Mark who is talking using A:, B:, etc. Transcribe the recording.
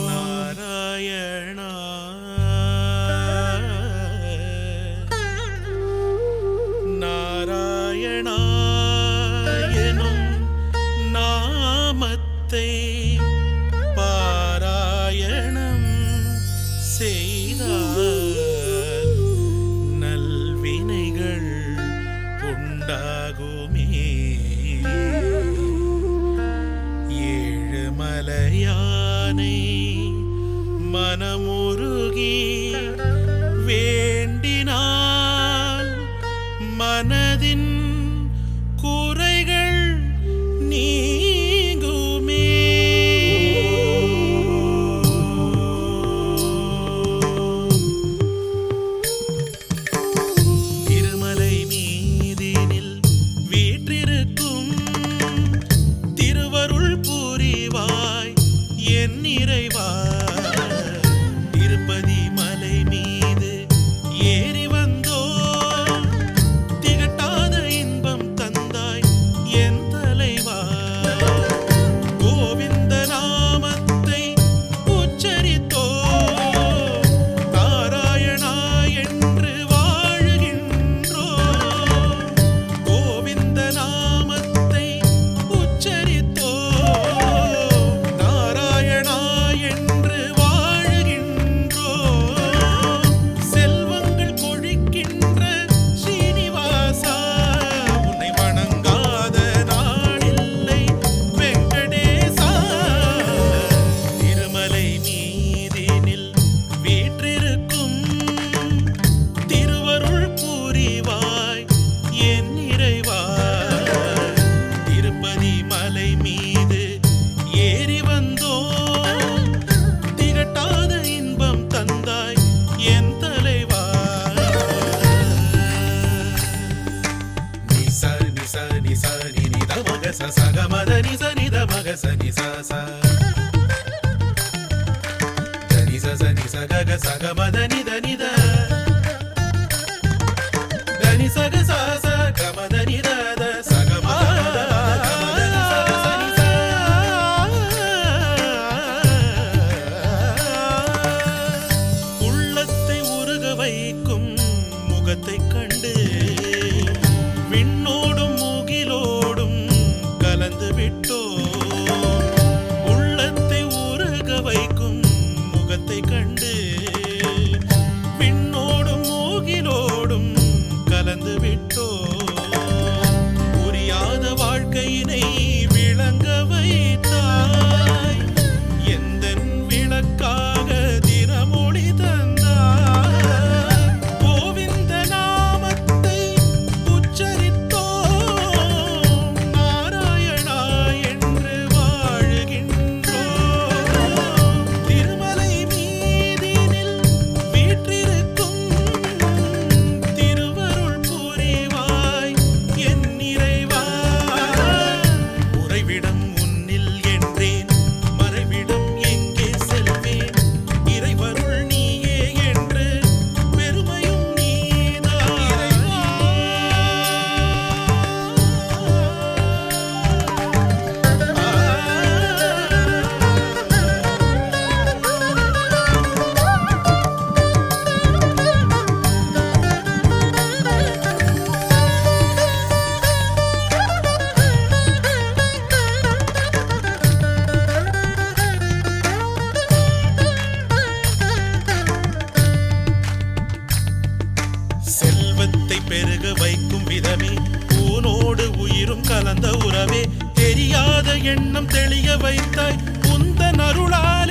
A: நாராயண நாராயண எனும் நாமத்தை பாராயணம் செய்தால் நல்வினைகள் உண்டாகுமே. ஏழுமலையானை மனமுருகி வேண்டினால் மனதின் குறைகள் நீங்குமே. திருமலை மீதினில் வீற்றிருக்கும் திருவருள் புரிவாய் என் இறைவா. திருப்பதி மலை மீது ஏறி வந்தோ திகட்டாத இன்பம் தந்தாய் என் தலைவா. கோவிந்த நாமத்தை உச்சரித்தோ நாராயணா என்று வாழுகின்றோ. கோவிந்த நாமத்தை உச்சரித்தோ நாராயணா என்று வாழுகின்றோ. செல்வங்கள் கொழிக்கின்ற ஸ்ரீனிவாசா, உன்னை வணங்காத நாளில்லை வெங்கடேசா. திருமலை மீதினில் வீற்றிருக்கும் திருவருள் புரிவாய் என் இறைவா. திருப்பதி மலை மீது ஏறி வந்தோ திகட்டாத இன்பம் தந்தாய் என் தலைவா. நிச நிச நிச நித மக சக மத நிச நித மக ச நிச ச நிச ச நிச கக சக மத நித நித தனி சக ச ச க மத நித த சக மத க மத நிச க ச நிச. உள்ளத்தை உருக வைக்கும் முகத்தை கண்டு விண்ணோடும் முகிலோடும் கலந்து விட்டோ. உள்ளத்தை உருக வைக்கும் முகத்தை கண்டு விண்ணோடும் முகிலோடும் கலந்து விட்டோ. புரியாத வாழ்க்கையினை விளங்க வைத்தாய். எந்தன் விளக்காக தினமொழி தந்தாய். கோவிந்த நாமத்தை உச்சரித்தோ நாராயணா என்று வாழுகின்றோ. திருமலை மீதினில் வீற்றிருக்கும் திருவருள் புரிவாய் என் இறைவா. உறைவிடம் உன்னில் என்றேன், மறைவிடம் எங்கே செல்வேன். இறைவருள் நீயே என்று பெருமையும் நீதான் இறைவா. செல்வத்தை பெருக வைக்கும் விதமே, ஊனோடு உயிரும் கலந்த உறவே. தெரியாத எண்ணம் தெளிய வைத்தாய் உந்தன் அருளால்